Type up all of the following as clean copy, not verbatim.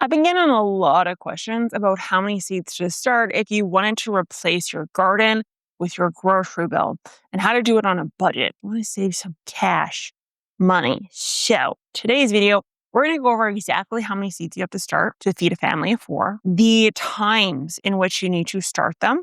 I've been getting a lot of questions about how many seeds to start if you wanted to replace your garden with your grocery bill and how to do it on a budget. I want to save some cash, money. So today's video, we're going to go over exactly how many seeds you have to start to feed a family of 4, the times in which you need to start them,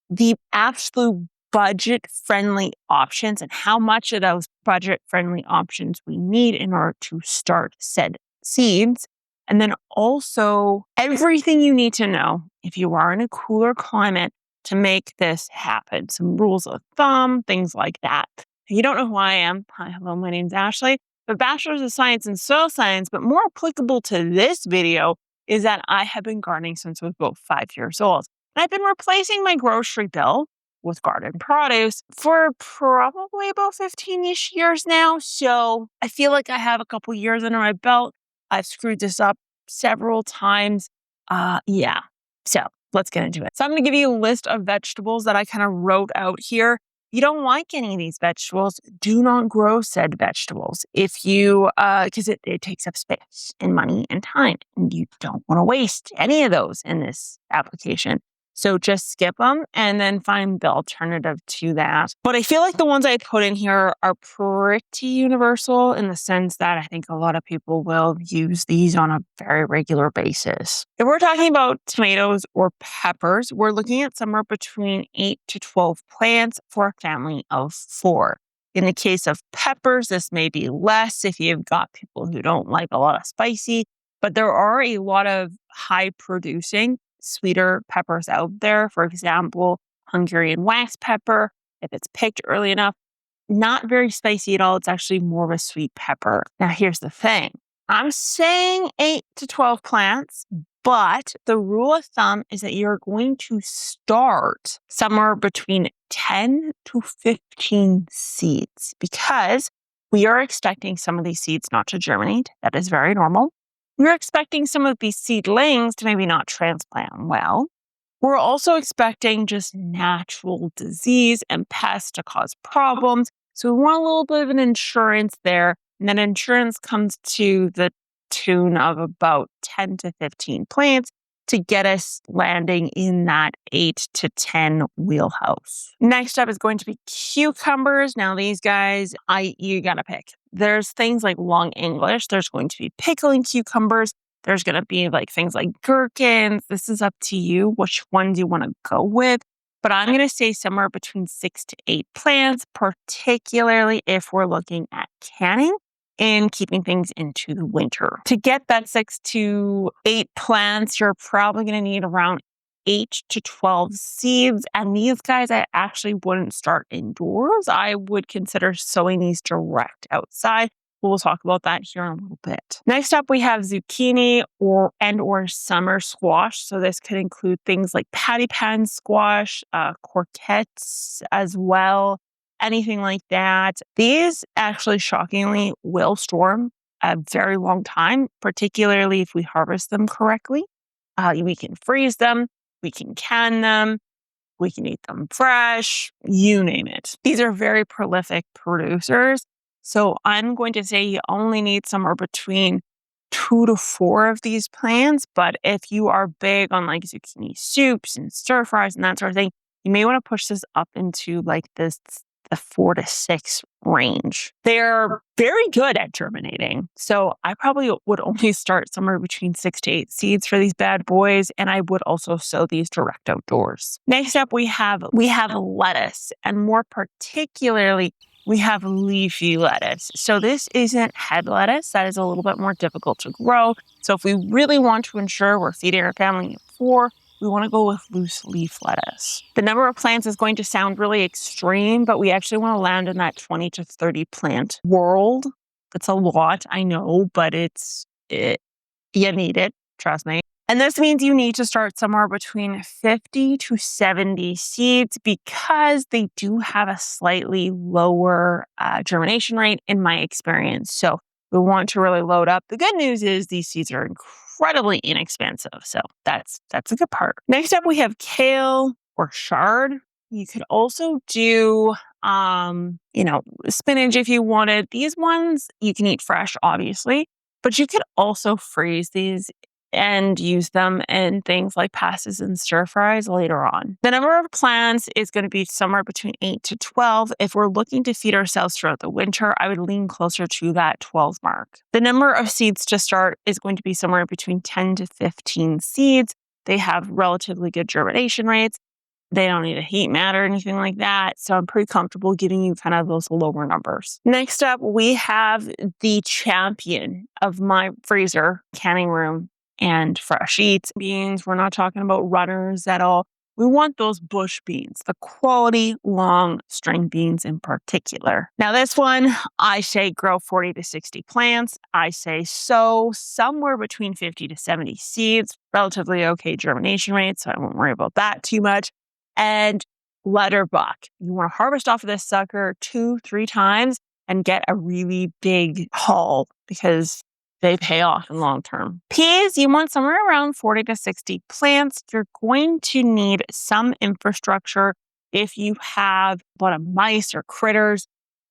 the absolute budget-friendly options and how much of those budget-friendly options we need in order to start said seeds. And then also everything you need to know if you are in a cooler climate to make this happen. Some rules of thumb, things like that. If you don't know who I am, hi, hello, my name's Ashley. The Bachelor of Science in Soil Science, but more applicable to this video is that I have been gardening since I was about 5 years old. And I've been replacing my grocery bill with garden produce for probably about 15-ish years now. So I feel like I have a couple years under my belt. I've screwed this up several times. So let's get into it. So I'm going to give you a list of vegetables that I kind of wrote out here. If you don't like any of these vegetables, do not grow said vegetables. If you, because it takes up space and money and time, and you don't want to waste any of those in this application. So just skip them and then find the alternative to that. But I feel like the ones I put in here are pretty universal in the sense that I think a lot of people will use these on a very regular basis. If we're talking about tomatoes or peppers, we're looking at somewhere between 8 to 12 plants for a family of 4. In the case of peppers, this may be less if you've got people who don't like a lot of spicy, but there are a lot of high producing sweeter peppers out there. For example, Hungarian wax pepper, if it's picked early enough, not very spicy at all. It's actually more of a sweet pepper. Now, here's the thing. I'm saying 8 to 12 plants, but the rule of thumb is that you're going to start somewhere between 10 to 15 seeds because we are expecting some of these seeds not to germinate. That is very normal. We're expecting some of these seedlings to maybe not transplant well. We're also expecting just natural disease and pests to cause problems. So we want a little bit of an insurance there. And then insurance comes to the tune of about 10 to 15 plants to get us landing in that 8 to 10 wheelhouse. Next up is going to be cucumbers. Now these guys, you gotta pick. There's things like long English. There's going to be pickling cucumbers. There's going to be like things like gherkins. This is up to you which ones you want to go with. But I'm going to say somewhere between 6 to 8 plants, particularly if we're looking at canning and keeping things into the winter. To get that 6 to 8 plants, you're probably going to need around 8 to 12 seeds. And these guys, I actually wouldn't start indoors. I would consider sowing these direct outside. We'll talk about that here in a little bit. Next up, we have zucchini or summer squash. So this could include things like patty pan squash, courgettes as well, anything like that. These actually shockingly will store a very long time, particularly if we harvest them correctly. We can freeze them. We can can them, we can eat them fresh, you name it. These are very prolific producers. So I'm going to say you only need somewhere between 2 to 4 of these plants. But if you are big on like zucchini soups and stir fries and that sort of thing, you may want to push this up into like the 4 to 6 range. They're very good at germinating. So I probably would only start somewhere between 6 to 8 seeds for these bad boys. And I would also sow these direct outdoors. Next up, we have lettuce, and more particularly, we have leafy lettuce. So this isn't head lettuce. That is a little bit more difficult to grow. So if we really want to ensure we're feeding our family of 4, we want to go with loose leaf lettuce. The number of plants is going to sound really extreme, but we actually want to land in that 20 to 30 plant world. That's a lot, I know, but you need it, trust me. And this means you need to start somewhere between 50 to 70 seeds because they do have a slightly lower germination rate in my experience. So we want to really load up. The good news is these seeds are incredibly inexpensive. So that's a good part. Next up, we have kale or chard. You could also do, spinach if you wanted. These ones you can eat fresh, obviously, but you could also freeze these and use them in things like pastas and stir fries later on. The number of plants is going to be somewhere between 8 to 12. If we're looking to feed ourselves throughout the winter, I would lean closer to that 12 mark. The number of seeds to start is going to be somewhere between 10 to 15 seeds. They have relatively good germination rates. They don't need a heat mat or anything like that. So I'm pretty comfortable giving you kind of those lower numbers. Next up, we have the champion of my freezer, canning room, and fresh eats beans. We're not talking about runners at all. We want those bush beans, the quality long string beans in particular. Now, this one, I say grow 40 to 60 plants. I say sow somewhere between 50 to 70 seeds, relatively okay germination rate, so I won't worry about that too much. And letterbuck. You want to harvest off of this sucker 2-3 times and get a really big haul because they pay off in long term. Peas, you want somewhere around 40 to 60 plants. You're going to need some infrastructure if you have a lot of mice or critters,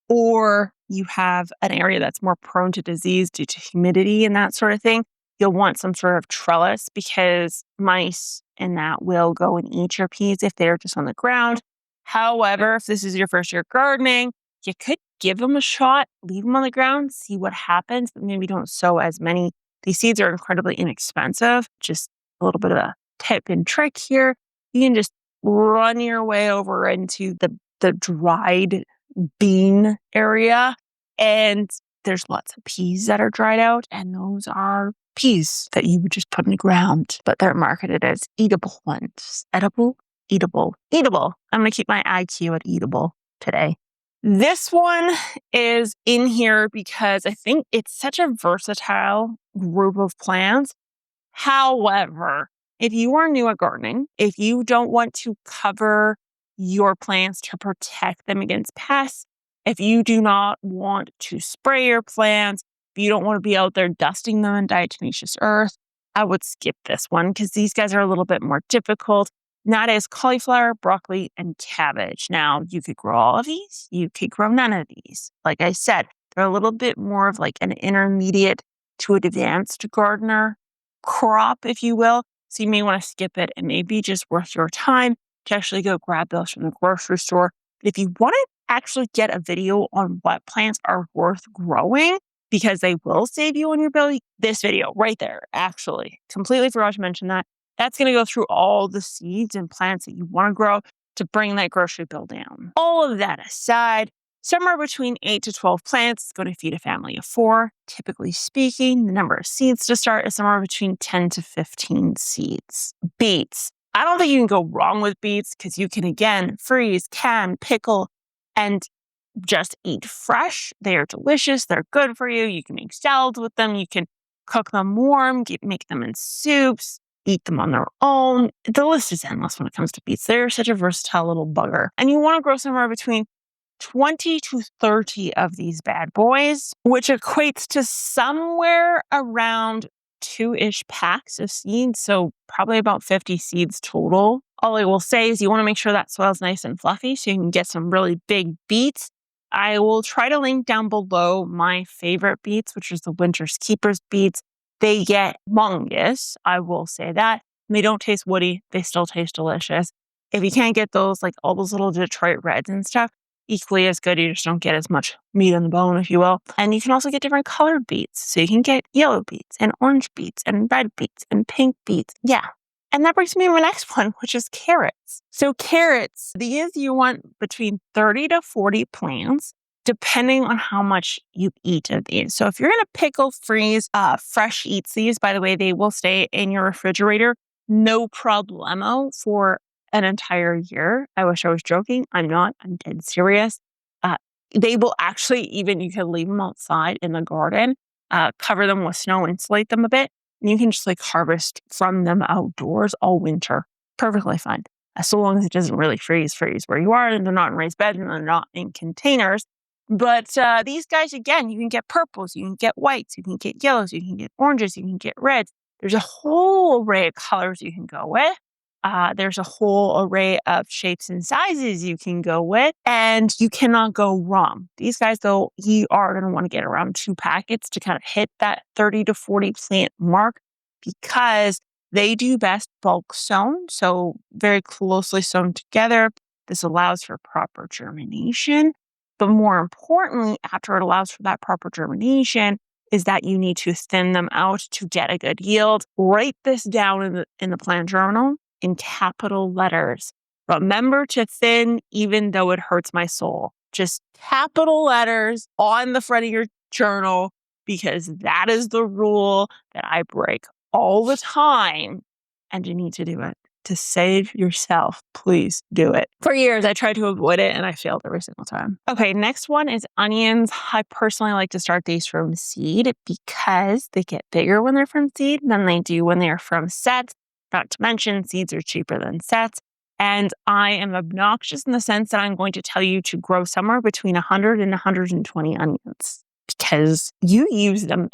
or you have an area that's more prone to disease due to humidity and that sort of thing. You'll want some sort of trellis because mice and that will go and eat your peas if they're just on the ground. However, if this is your first year gardening, you could give them a shot, leave them on the ground, see what happens, but maybe don't sow as many. These seeds are incredibly inexpensive. Just a little bit of a tip and trick here. You can just run your way over into the dried bean area, and there's lots of peas that are dried out, and those are peas that you would just put in the ground, but they're marketed as eatable ones. Edible, eatable, eatable. I'm going to keep my IQ at eatable today. This one is in here because I think it's such a versatile group of plants. However, if you are new at gardening, if you don't want to cover your plants to protect them against pests, if you do not want to spray your plants, if you don't want to be out there dusting them in diatomaceous earth, I would skip this one because these guys are a little bit more difficult. And that is cauliflower, broccoli, and cabbage. Now, you could grow all of these. You could grow none of these. Like I said, they're a little bit more of like an intermediate to advanced gardener crop, if you will. So you may want to skip it. It may be just worth your time to actually go grab those from the grocery store. But if you want to actually get a video on what plants are worth growing, because they will save you on your bill, this video right there, actually, completely forgot to mention that. That's going to go through all the seeds and plants that you want to grow to bring that grocery bill down. All of that aside, somewhere between 8 to 12 plants is going to feed a family of 4. Typically speaking, the number of seeds to start is somewhere between 10 to 15 seeds. Beets. I don't think you can go wrong with beets because you can, again, freeze, can, pickle, and just eat fresh. They are delicious. They're good for you. You can make salads with them. You can cook them warm, make them in soups, eat them on their own. The list is endless when it comes to beets. They're such a versatile little bugger. And you want to grow somewhere between 20 to 30 of these bad boys, which equates to somewhere around 2-ish packs of seeds. So probably about 50 seeds total. All I will say is you want to make sure that soil's nice and fluffy so you can get some really big beets. I will try to link down below my favorite beets, which is the Winter's Keepers beets. They get humongous, I will say that. They don't taste woody. They still taste delicious. If you can't get those, like all those little Detroit Reds and stuff, equally as good. You just don't get as much meat on the bone, if you will. And you can also get different colored beets. So you can get yellow beets and orange beets and red beets and pink beets. Yeah. And that brings me to my next one, which is carrots. So carrots, these you want between 30 to 40 plants, depending on how much you eat of these. So if you're going to pickle, freeze, fresh eats these, by the way, they will stay in your refrigerator, no problemo for an entire year. I wish I was joking. I'm not. I'm dead serious. They will actually, even you can leave them outside in the garden, cover them with snow, insulate them a bit, and you can just like harvest from them outdoors all winter. Perfectly fine. So long as it doesn't really freeze where you are, and they're not in raised beds and they're not in containers. But these guys, again, you can get purples, you can get whites, you can get yellows, you can get oranges, you can get reds. There's a whole array of colors you can go with. There's a whole array of shapes and sizes you can go with, and you cannot go wrong. These guys, though, you are going to want to get around 2 packets to kind of hit that 30 to 40 plant mark. because they do best bulk sown, so very closely sewn together. This allows for proper germination. But more importantly, after it allows for that proper germination, is that you need to thin them out to get a good yield. Write this down in the plant journal in capital letters. Remember to thin even though it hurts my soul. Just capital letters on the front of your journal, because that is the rule that I break all the time. And you need to do it. To save yourself, please do it. For years, I tried to avoid it and I failed every single time. Okay, next one is onions. I personally like to start these from seed because they get bigger when they're from seed than they do when they're from sets. Not to mention, seeds are cheaper than sets. And I am obnoxious in the sense that I'm going to tell you to grow somewhere between 100 and 120 onions because you use them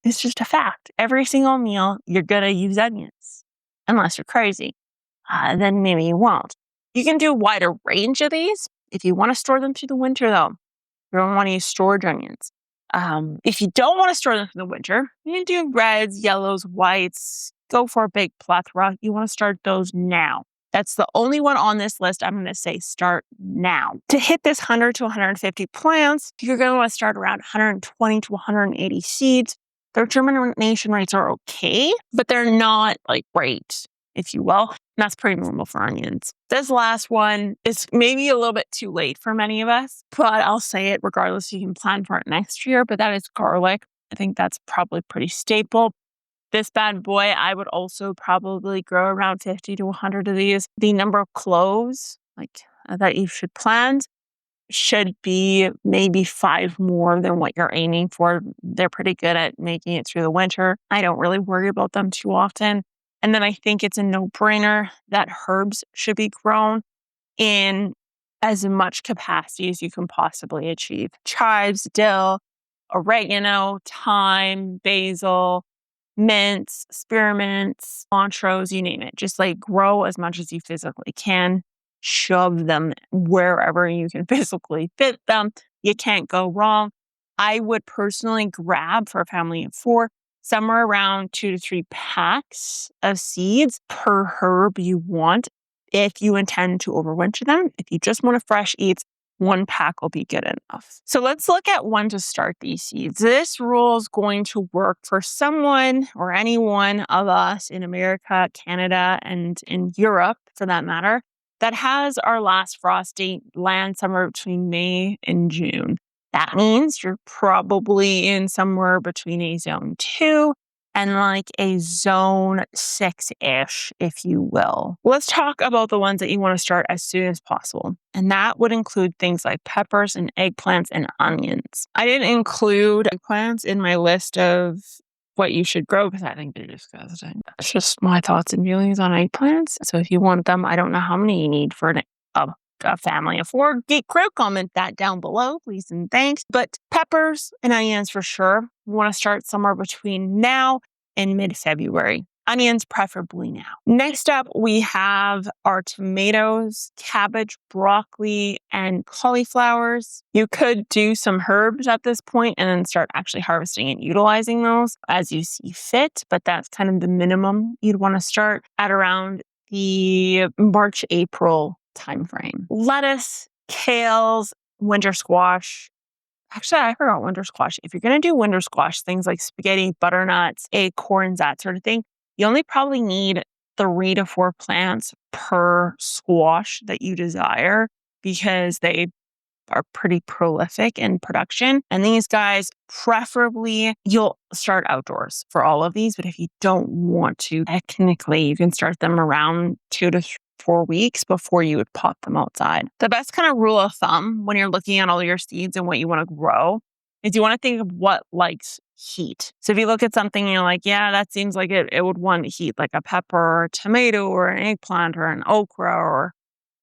it's just a fact. Every single meal, you're going to use onions. Unless you're crazy, then maybe you won't. You can do a wider range of these if you want to store them through the winter, though. You don't want to use storage onions. If you don't want to store them through the winter, you can do reds, yellows, whites. Go for a big plethora. You want to start those now. That's the only one on this list I'm going to say start now. To hit this 100 to 150 plants, you're going to want to start around 120 to 180 seeds. Their germination rates are okay, but they're not like great, if you will. And that's pretty normal for onions. This last one is maybe a little bit too late for many of us, but I'll say it regardless. You can plan for it next year, but that is garlic. I think that's probably pretty staple. This bad boy, I would also probably grow around 50 to 100 of these. The number of cloves that you should plant should be maybe 5 more than what you're aiming for. They're pretty good at making it through the winter. I don't really worry about them too often. And then I think it's a no-brainer that herbs should be grown in as much capacity as you can possibly achieve. Chives, dill, oregano, thyme, basil, mints, spearmints, montrose, you name it. Just grow as much as you physically can. Shove them wherever you can physically fit them. You can't go wrong. I would personally grab, for a family of 4, somewhere around 2 to 3 packs of seeds per herb you want if you intend to overwinter them. If you just want a fresh eats, 1 pack will be good enough. So let's look at when to start these seeds. This rule is going to work for someone or any one of us in America, Canada, and in Europe, for that matter, that has our last frost date land somewhere between May and June. That means you're probably in somewhere between a zone 2 and a zone 6-ish, if you will. Let's talk about the ones that you want to start as soon as possible. And that would include things like peppers and eggplants and onions. I didn't include eggplants in my list of what you should grow because I think they're disgusting. That's just my thoughts and feelings on eggplants. So if you want them, I don't know how many you need for a family of 4. Comment that down below, please and thanks. But peppers and onions for sure. You want to start somewhere between now and mid-February. Onions preferably now. Next up, we have our tomatoes, cabbage, broccoli, and cauliflowers. You could do some herbs at this point and then start actually harvesting and utilizing those as you see fit, but that's kind of the minimum you'd want to start at around the March, April timeframe. Lettuce, kales, winter squash. Actually, I forgot winter squash. If you're going to do winter squash, things like spaghetti, butternuts, acorns, that sort of thing, you only probably need 3 to 4 plants per squash that you desire because they are pretty prolific in production. And these guys, preferably, you'll start outdoors for all of these. But if you don't want to, technically, you can start them around 2 to 4 weeks before you would pop them outside. The best kind of rule of thumb when you're looking at all your seeds and what you want to grow is you want to think of what likes heat. So if you look at something and you're like, yeah, that seems like it would want heat, like a pepper or a tomato or an eggplant or an okra or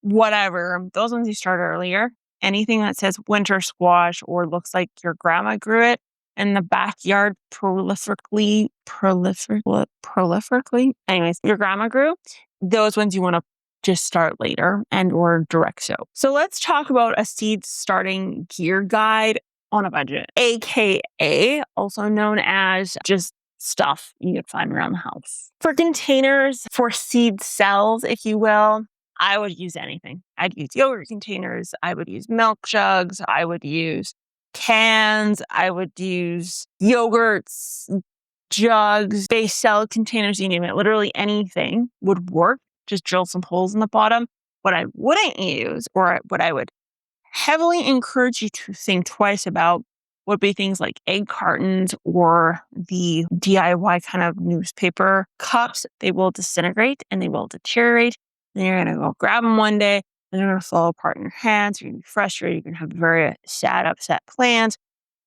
whatever, those ones you start earlier. Anything that says winter squash or looks like your grandma grew it in the backyard prolifically. Anyways, your grandma grew, those ones you want to just start later and or direct sow. So let's talk about a seed starting gear guide on a budget, aka also known as just stuff you can find around the house. For containers, for seed cells, if you will, I would use anything. I'd use yogurt containers. I would use milk jugs. I would use cans. I would use yogurts, jugs, base cell containers, you name it. Literally anything would work. Just drill some holes in the bottom. What I wouldn't use, or what I would heavily encourage you to think twice about, would be things like egg cartons or the DIY kind of newspaper cups. They will disintegrate and they will deteriorate. Then you're going to go grab them one day and they're going to fall apart in your hands. You're going to be frustrated. You're going to have very sad, upset plans.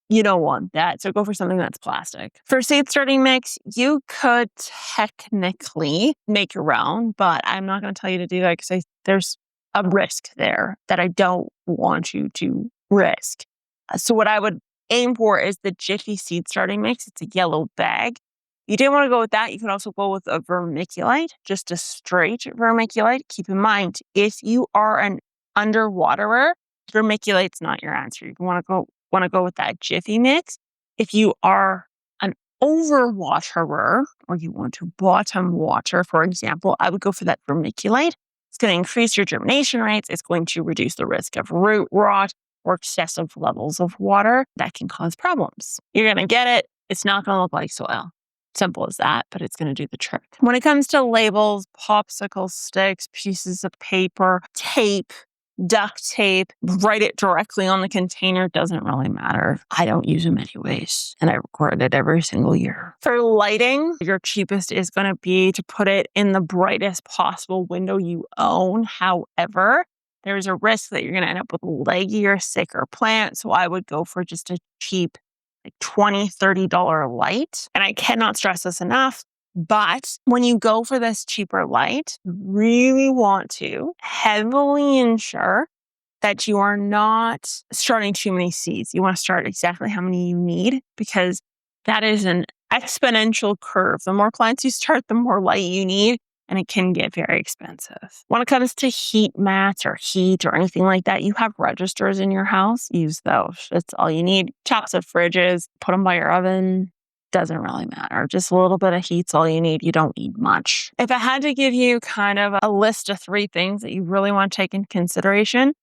You don't want that. So go for something that's plastic. For seed starting mix, you could technically make your own, but I'm not going to tell you to do that because there's a risk there that I don't want you to risk. So what I would aim for is the Jiffy seed starting mix. It's a yellow bag. You didn't want to go with that. You could also go with a vermiculite, just a straight vermiculite. Keep in mind, if you are an underwaterer, vermiculite's not your answer. You want to go with that Jiffy mix. If you are an overwaterer or you want to bottom water, for example, I would go for that vermiculite. It's going to increase your germination rates. It's going to reduce the risk of root rot or excessive levels of water that can cause problems. You're going to get it. It's not going to look like soil. Simple as that, but it's going to do the trick. When it comes to labels, popsicle sticks, pieces of paper, tape, duct tape, write it directly on the container. Doesn't really matter. I don't use them anyways, and I record it every single year. For lighting, your cheapest is going to be to put it in the brightest possible window you own. However, there's a risk that you're going to end up with a leggier, sicker plant. So I would go for just a cheap, like $20, $30 light. And I cannot stress this enough. But when you go for this cheaper light, you really want to heavily ensure that you are not starting too many seeds. You want to start exactly how many you need, because that is an exponential curve. The more plants you start, the more light you need, and it can get very expensive. When it comes to heat mats or heat or anything like that, you have registers in your house, use those. That's all you need. Tops of fridges, put them by your oven. Doesn't really matter. Just a little bit of heat's all you need. You don't need much. If I had to give you kind of a list of 3 things that you really want to take into consideration,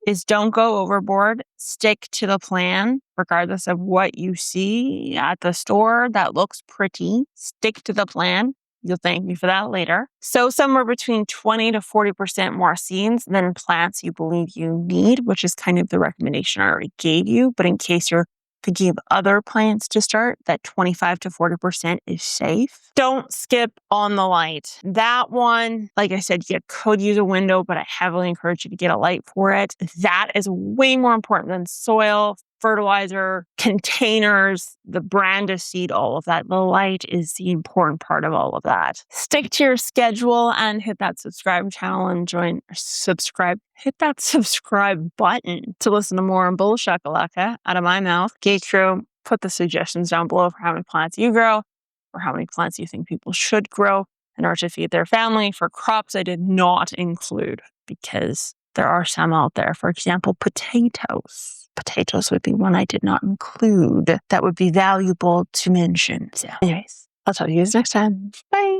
is don't go overboard. Stick to the plan, regardless of what you see at the store that looks pretty. Stick to the plan. You'll thank me for that later. Sow somewhere between 20 to 40% more seeds than plants you believe you need, which is kind of the recommendation I already gave you. But in case you're thinking of other plants to start, that 25 to 40% is safe. Don't skip on the light. That one, like I said, you could use a window, but I heavily encourage you to get a light for it. That is way more important than soil, fertilizer, containers, the brand of seed, all of that. The light is the important part of all of that. Stick to your schedule and hit that subscribe channel and hit that subscribe button to listen to more on Bull Shakalaka out of my mouth. Geek Crew, put the suggestions down below for how many plants you grow or how many plants you think people should grow in order to feed their family. For crops, I did not include because there are some out there. For example, potatoes. Potatoes would be one I did not include that would be valuable to mention. So anyways, I'll talk to you guys next time. Bye.